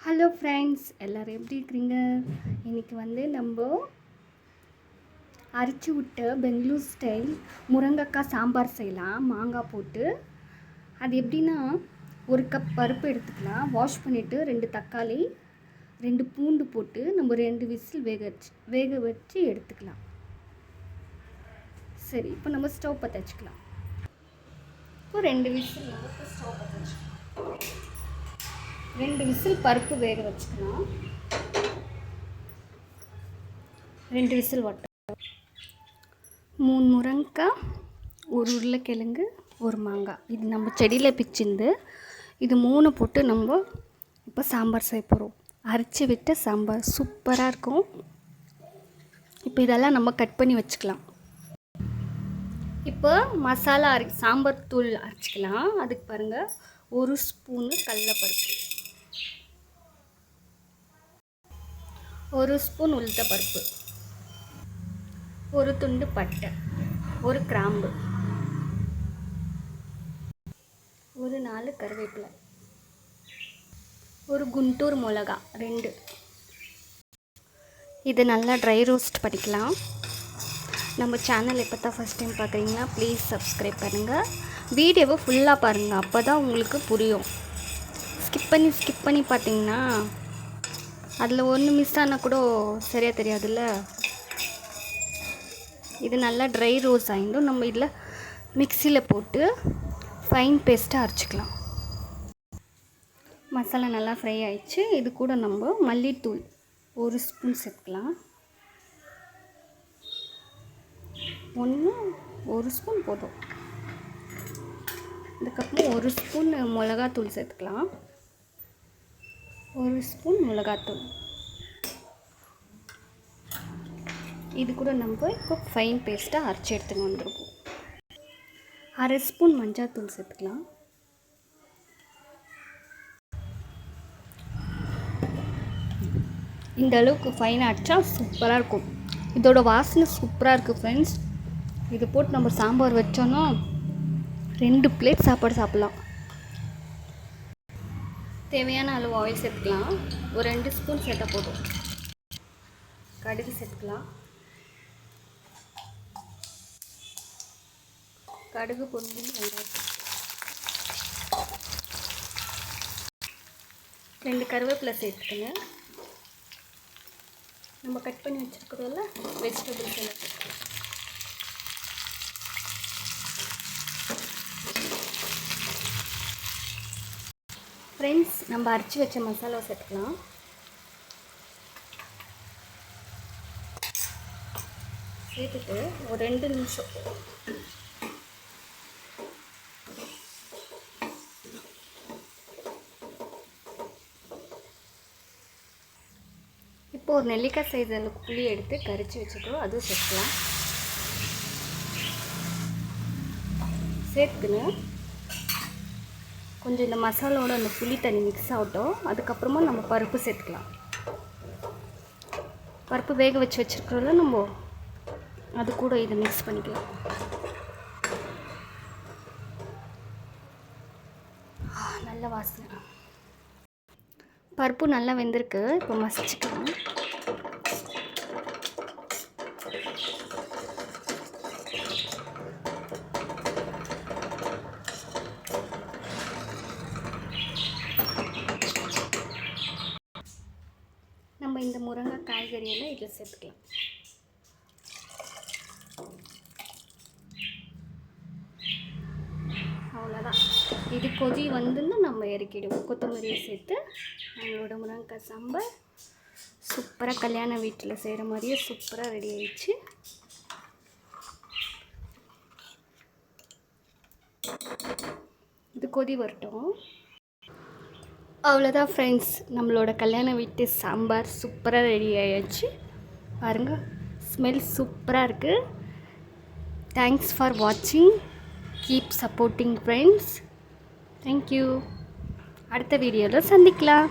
Hello friends, எல்லோரும் எப்படி இருக்கிறீங்க? இன்றைக்கி நம்ம அரைச்சி விட்ட பெங்களூர் ஸ்டைல் முருங்கைக்காய் சாம்பார் செய்யலாம். மாங்காய் போட்டு. அது எப்படின்னா, 1 கப் பருப்பு எடுத்துக்கலாம். வாஷ் பண்ணிவிட்டு 2 தக்காளி 2 பூண்டு போட்டு நம்ம 2 விசில் வேக வச்சு எடுத்துக்கலாம். சரி, இப்போ நம்ம ஸ்டவ் பற்ற வச்சுக்கலாம். இப்போ 2 விசில் ஸ்டவ் பற்ற வச்சுக்கலாம். 2 விசில் பருப்பு வேக வச்சுக்கலாம். 2 விசில் வட்டம். 3 முருங்கைக்காய், 1 உருளைக்கிழங்கு, 1 மாங்காய். இது நம்ம செடியில் பிச்சிருந்து இது 3 போட்டு நம்ம இப்போ சாம்பார் செய்ய போகிறோம். அரைச்சி விட்ட சாம்பார் சூப்பராக இருக்கும். இப்போ இதெல்லாம் நம்ம கட் பண்ணி வச்சுக்கலாம். இப்போ மசாலா சாம்பார் தூள் அரைச்சிக்கலாம். அதுக்கு பாருங்கள், 1 ஸ்பூனு கடலைப்பருப்பு, 1 ஸ்பூன் உளுத்தப்பருப்பு, 1 துண்டு பட்டை, 1 கிராம்பு, 1 4 கருவேப்பிலை, 1 குண்டூர் மிளகா 2. இது நல்லா ட்ரை ரோஸ்ட் பண்ணிக்கலாம். நம்ம சேனல் இப்போ தான் ஃபஸ்ட் டைம் பார்க்குறீங்கன்னா ப்ளீஸ் சப்ஸ்கிரைப் பண்ணுங்கள். வீடியோவை ஃபுல்லாக பாருங்கள், அப்போ தான் உங்களுக்கு புரியும். ஸ்கிப் பண்ணி பார்த்தீங்கன்னா அதில் ஒன்று மிஸ் ஆனால் கூட சரியாக தெரியாதுல்ல. இது நல்லா ட்ரை ரோஸ் ஆகிடும். நம்ம இதில் மிக்சியில் போட்டு ஃபைன் பேஸ்ட்டாக அரைச்சிக்கலாம். மசாலா நல்லா ஃப்ரை ஆகிடுச்சு. இது கூட நம்ம மல்லித்தூள் 1 ஸ்பூன் சேர்த்துக்கலாம். 1 ஸ்பூன் போதும். இதுக்கப்புறம் 1 ஸ்பூன் மிளகாத்தூள் சேர்த்துக்கலாம். 1 ஸ்பூன் மிளகாத்தூள். இது கூட நம்ம இப்போ ஃபைன் பேஸ்ட்டாக அரைச்சி எடுத்துன்னு வந்துருக்கோம். 1/2 ஸ்பூன் மஞ்சள்தூள் சேர்த்துக்கலாம். இந்த அளவுக்கு ஃபைனாக அரைச்சா சூப்பராக இருக்கும். இதோட வாசனை சூப்பராக இருக்குது ஃப்ரெண்ட்ஸ். இது போட்டு நம்ம சாம்பார் வச்சோன்னா 2 பிளேட் சாப்பாடு சாப்பிட்லாம். தேவையான அளவு ஆயில் சேர்த்துக்கலாம். ஒரு 2 ஸ்பூன் சேர்த்தா போதும். கடுகு சேர்த்துக்கலாம். கடுகு பொரிஞ்சு வெங்காயம், 2 கருவேப்பிலை சேர்த்துக்கங்க. நம்ம கட் பண்ணி வச்சுருக்கிறதுல வெஜிடபிள்ஸ் எல்லாம் சேர்த்துக்கலாம். ஃப்ரெண்ட்ஸ், நம்ம அரைச்சி வச்ச மசாலாவை சேர்த்துக்கலாம். சேர்த்துட்டு ஒரு 2 நிமிஷம் இப்போ ஒரு நெல்லிக்காய் சைஸ் அளவுக்கு புளி எடுத்து கரைச்சி வச்சுக்கிறோம். அதுவும் சேர்த்துக்கலாம். சேர்த்துன்னு கொஞ்சம் இந்த மசாலாவோட அந்த புளி தண்ணி மிக்ஸ் ஆகட்டும். அதுக்கப்புறமா நம்ம பருப்பு சேர்த்துக்கலாம். பருப்பு வேக வச்சு வச்சுருக்கிறோம்ல, நம்ம அது கூட இதை மிக்ஸ் பண்ணிக்கலாம். நல்ல வாசனை. பருப்பு நல்லா வெந்திருக்கு. இப்போ மசிச்சுக்கலாம். நம்ம இந்த முருங்கை காய்கறியெல்லாம் இதில் சேர்த்துக்கலாம். அவ்வளோதான். இது கொதி வந்துன்னு நம்ம இறக்கிடுவோம். கொத்தமல்லியை சேர்த்து நம்மளோட முருங்கைக்காய் சாம்பார் சூப்பராக கல்யாண வீட்டில் செய்கிற மாதிரியே சூப்பராக ரெடி ஆயிடுச்சு. இது கொதி வரட்டும். அவ்வளோதான் ஃப்ரெண்ட்ஸ், நம்மளோட கல்யாண வீட்டு சாம்பார் சூப்பராக ரெடி ஆகிடுச்சு. பாருங்கள், ஸ்மெல் சூப்பராக இருக்குது. தேங்க்ஸ் ஃபார் வாட்சிங். Keep supporting friends. தேங்க்யூ. அடுத்த வீடியோவில் சந்திக்கலாம்.